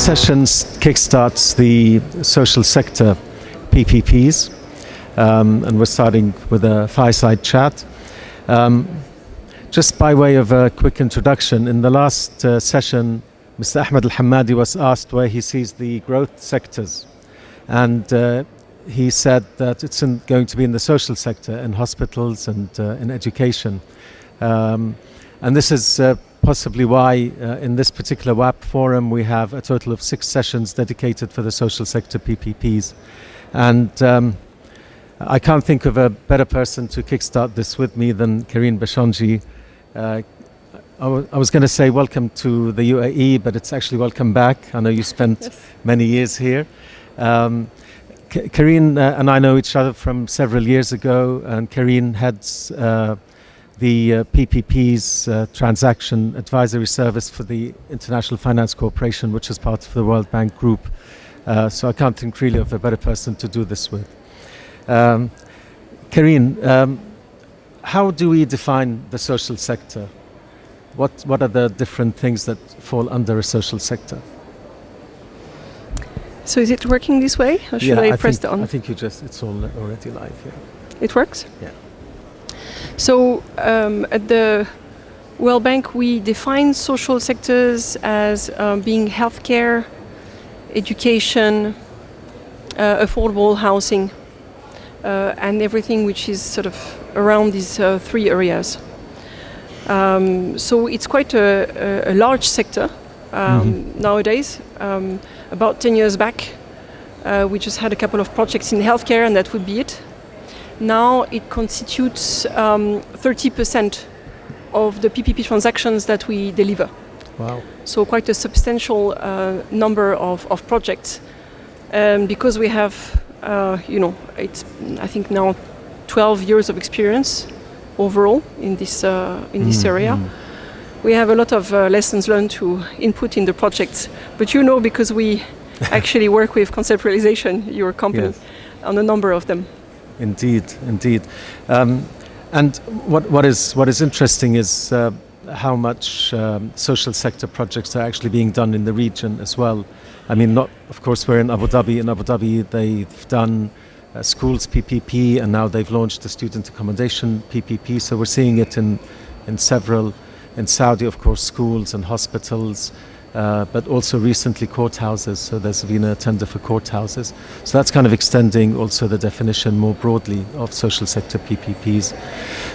session kickstarts the social sector PPPs, and we're starting with a fireside chat. Just by way of a quick introduction, in the last session, Mr. Ahmed Al-Hammadi was asked where he sees the growth sectors, and he said that it's going to be in the social sector, in hospitals and in education. And this is possibly why in this particular WAPPP forum we have a total of 6 sessions dedicated for the social sector PPPs. And I can't think of a better person to kickstart this with me than Karine Bachongy. I was going to say welcome to the UAE, but it's actually welcome back. I know you spent many years here. Karine and I know each other from several years ago, and Karine heads the PPP's transaction advisory service for the International Finance Corporation, which is part of the World Bank Group. So I can't think really of a better person to do this with. Karine, how do we define the social sector? What are the different things that fall under a social sector? So is it working this way, or should I press the on? I think it's all already live here. It works? Yeah. So at the World Bank, we define social sectors as being healthcare, education, affordable housing, and everything which is sort of around these 3 areas. So it's quite a large sector nowadays. About 10 years back, we just had a couple of projects in healthcare, and that would be it. Now it constitutes 30% of the PPP transactions that we deliver. Wow. So quite a substantial number of projects. Because we have, it's I think now 12 years of experience overall in this area. We have a lot of lessons learned to input in the projects. But because we actually work with conceptualization, your company, yes, on a number of them. Indeed. And what is interesting is how much social sector projects are actually being done in the region as well. I mean, of course, we're in Abu Dhabi. In Abu Dhabi, they've done schools PPP, and now they've launched the student accommodation PPP. So we're seeing it in several. In Saudi, of course, schools and hospitals, but also recently courthouses. So there's been a tender for courthouses. So that's kind of extending also the definition more broadly of social sector PPPs.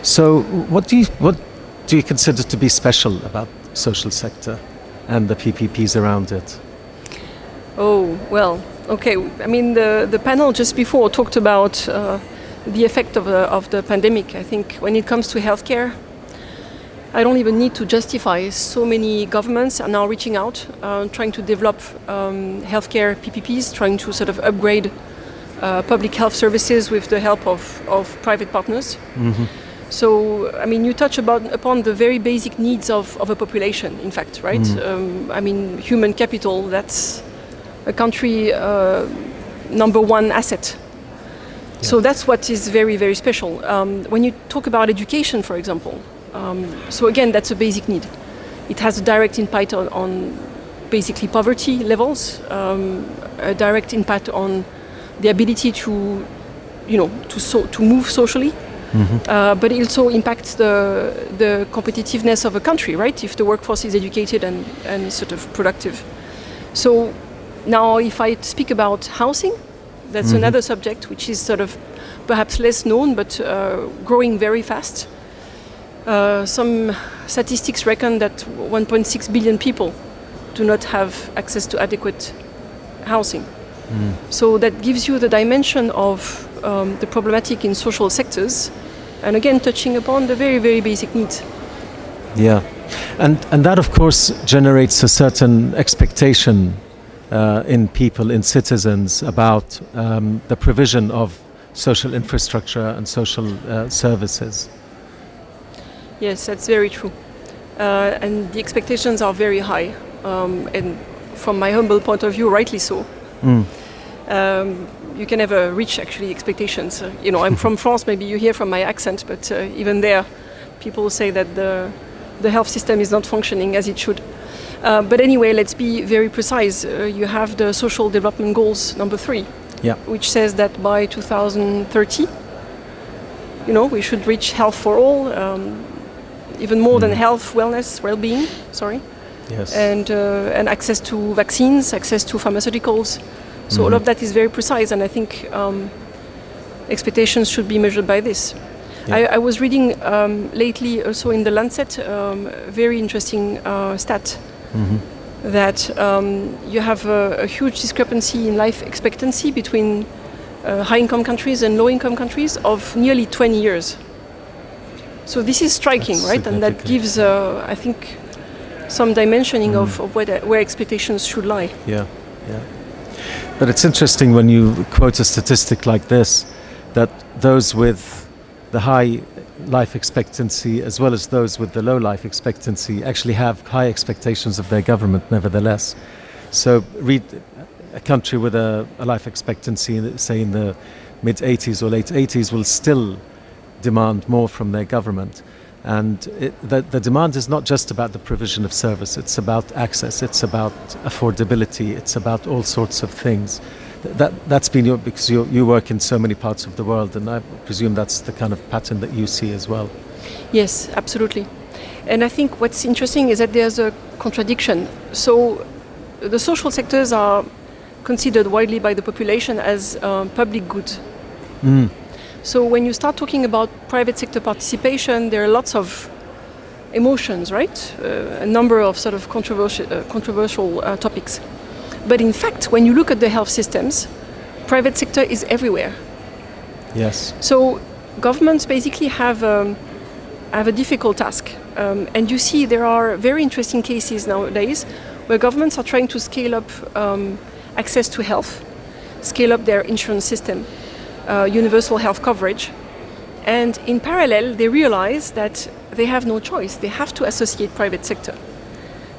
So what do you consider to be special about social sector and the PPPs around it? Oh, well, okay. I mean, the panel just before talked about the effect of the pandemic. I think when it comes to healthcare, I don't even need to justify. So many governments are now reaching out, trying to develop healthcare PPPs, trying to sort of upgrade public health services with the help of private partners. Mm-hmm. So, I mean, you touch upon the very basic needs of a population, in fact, right? Mm. I mean, human capital, that's a country number 1 asset. Yeah. So that's what is very, very special. When you talk about education, for example, so again, that's a basic need. It has a direct impact on basically poverty levels, a direct impact on the ability to move socially. Mm-hmm. But it also impacts the competitiveness of a country, right? If the workforce is educated and sort of productive. So now if I speak about housing, that's mm-hmm. another subject which is sort of perhaps less known, but growing very fast. Some statistics reckon that 1.6 billion people do not have access to adequate housing. Mm. So that gives you the dimension of the problematic in social sectors, and again touching upon the very, very basic needs. Yeah, and that of course generates a certain expectation in people, in citizens, about the provision of social infrastructure and social services. Yes, that's very true. And the expectations are very high. And from my humble point of view, rightly so. Mm. You can never reach actually expectations. I'm from France, maybe you hear from my accent, but even there, people say that the health system is not functioning as it should. But anyway, let's be very precise. You have the Social Development Goals number 3, which says that by 2030, we should reach health for all, even more than health, wellness, well-being. Yes. And access to vaccines, access to pharmaceuticals. So all of that is very precise, and I think expectations should be measured by this. Yeah. I was reading lately also in the Lancet very interesting stat that you have a huge discrepancy in life expectancy between high-income countries and low-income countries of nearly 20 years. So this is striking, right? And that gives, I think, some dimensioning of where expectations should lie. Yeah. But it's interesting when you quote a statistic like this, that those with the high life expectancy as well as those with the low life expectancy actually have high expectations of their government nevertheless. So read a country with a life expectancy, say in the mid-80s or late 80s, will still demand more from their government. And the demand is not just about the provision of service, it's about access, it's about affordability, it's about all sorts of things. That's been because you work in so many parts of the world, and I presume that's the kind of pattern that you see as well. Yes, absolutely. And I think what's interesting is that there's a contradiction. So the social sectors are considered widely by the population as public good. So when you start talking about private sector participation, there are lots of emotions, right? A number of sort of controversial topics. But in fact, when you look at the health systems, private sector is everywhere. Yes. So governments basically have a difficult task. And you see there are very interesting cases nowadays where governments are trying to scale up access to health, scale up their insurance system, universal health coverage. And in parallel, they realize that they have no choice. They have to associate private sector.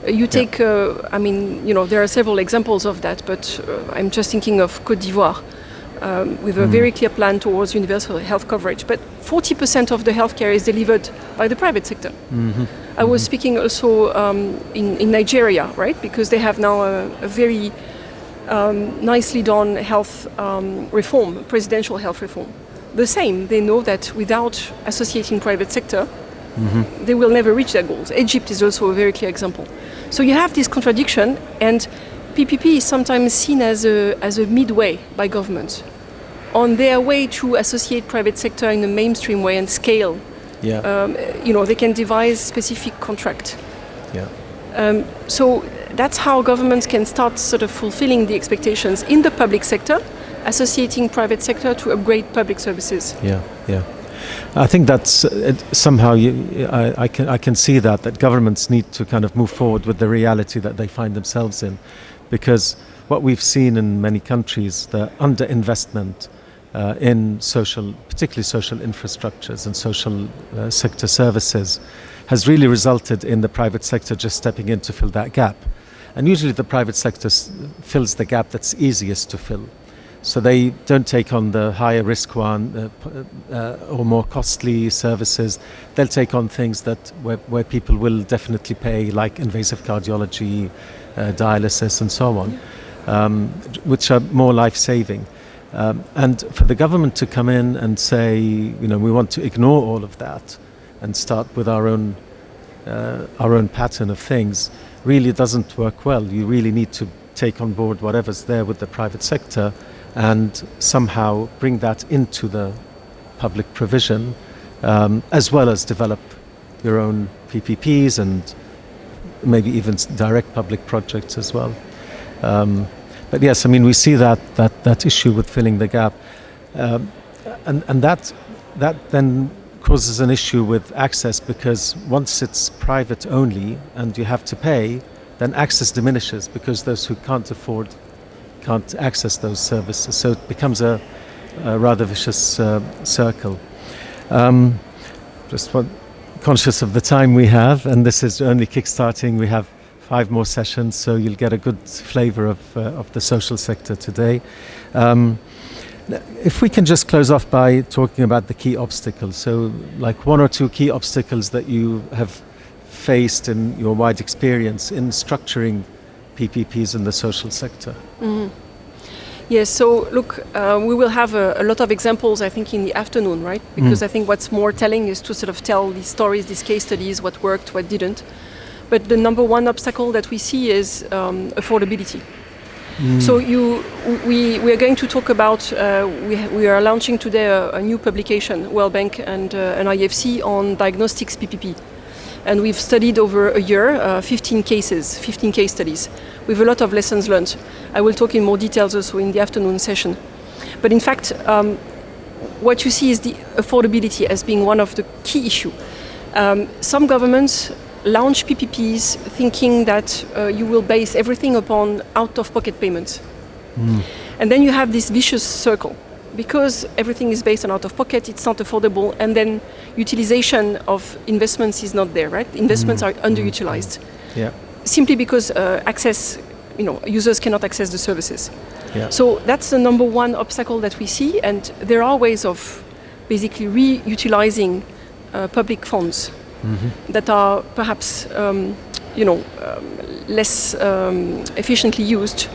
You take, there are several examples of that, but I'm just thinking of Côte d'Ivoire with a very clear plan towards universal health coverage. But 40% of the healthcare is delivered by the private sector. I was speaking also in Nigeria, right? Because they have now a very nicely done health reform, presidential health reform. The same, they know that without associating private sector, they will never reach their goals. Egypt is also a very clear example. So you have this contradiction, and PPP is sometimes seen as a midway by governments on their way to associate private sector in a mainstream way and scale. They can devise specific contract. So that's how governments can start sort of fulfilling the expectations in the public sector, associating private sector to upgrade public services. I think that's somehow I can see that governments need to kind of move forward with the reality that they find themselves in, because what we've seen in many countries, the underinvestment in particularly social infrastructures and social sector services, has really resulted in the private sector just stepping in to fill that gap. And usually the private sector fills the gap that's easiest to fill. So they don't take on the higher risk one or more costly services. They'll take on things where people will definitely pay, like invasive cardiology, dialysis and so on, which are more life-saving. And for the government to come in and say, we want to ignore all of that and start with our own pattern of things, really doesn't work well. You really need to take on board whatever's there with the private sector and somehow bring that into the public provision, as well as develop your own PPPs and maybe even direct public projects as well. But yes, we see that issue with filling the gap, and that then causes an issue with access, because once it's private only and you have to pay, then access diminishes because those who can't afford can't access those services. So it becomes a rather vicious circle. Conscious of the time we have, and this is only kickstarting. We have 5 more sessions, so you'll get a good flavor of the social sector today. If we can just close off by talking about the key obstacles. So like 1 or 2 key obstacles that you have faced in your wide experience in structuring PPPs in the social sector? Yes, so look, we will have a lot of examples, I think, in the afternoon, right? Because I think what's more telling is to sort of tell these stories, these case studies, what worked, what didn't. But the number one obstacle that we see is affordability. So we are going to talk about, we are launching today a new publication, World Bank and an IFC, on diagnostics PPP. And we've studied over a year, 15 cases, 15 case studies, with a lot of lessons learned. I will talk in more details also in the afternoon session. But in fact, what you see is the affordability as being one of the key issues. Some governments launch PPPs thinking that you will base everything upon out-of-pocket payments. And then you have this vicious circle. Because everything is based on out-of-pocket, it's not affordable, and then utilization of investments is not there, right? Investments are underutilized. Yeah. Simply because access, users cannot access the services. Yeah. So that's the number one obstacle that we see, and there are ways of basically reutilizing public funds that are perhaps, less efficiently used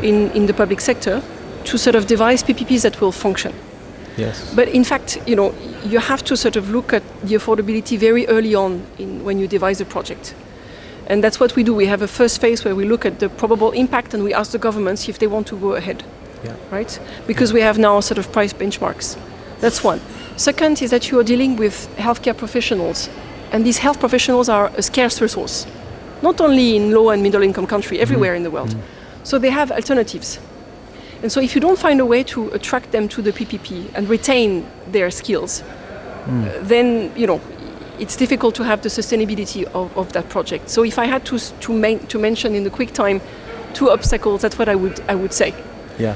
in the public sector, to sort of devise PPPs that will function. Yes. But in fact, you have to sort of look at the affordability very early on when you devise a project. And that's what we do. We have a first phase where we look at the probable impact and we ask the governments if they want to go ahead. Yeah. Right? Because we have now sort of price benchmarks. That's one. Second is that you are dealing with healthcare professionals. And these health professionals are a scarce resource, not only in low and middle income countries, everywhere in the world. So they have alternatives. And so if you don't find a way to attract them to the PPP and retain their skills, then, it's difficult to have the sustainability of that project. So if I had to mention in the quick time 2 obstacles, that's what I would say. Yeah.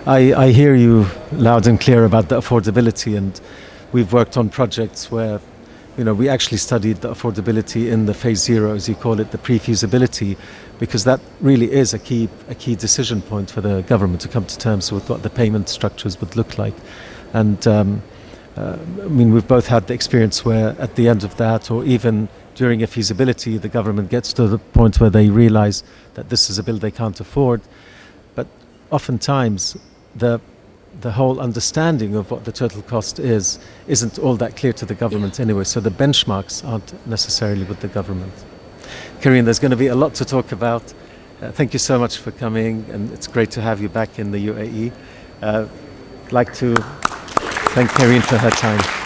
I hear you loud and clear about the affordability, and we've worked on projects where we actually studied the affordability in the phase 0, as you call it, the pre-feasibility, because that really is a key decision point for the government to come to terms with what the payment structures would look like. And we've both had the experience where at the end of that, or even during a feasibility, the government gets to the point where they realize that this is a bill they can't afford. But oftentimes, the whole understanding of what the total cost isn't all that clear to the government anyway, so the benchmarks aren't necessarily with the government. Karine, there's going to be a lot to talk about. Thank you so much for coming, and it's great to have you back in the UAE. I'd like to thank Karine for her time.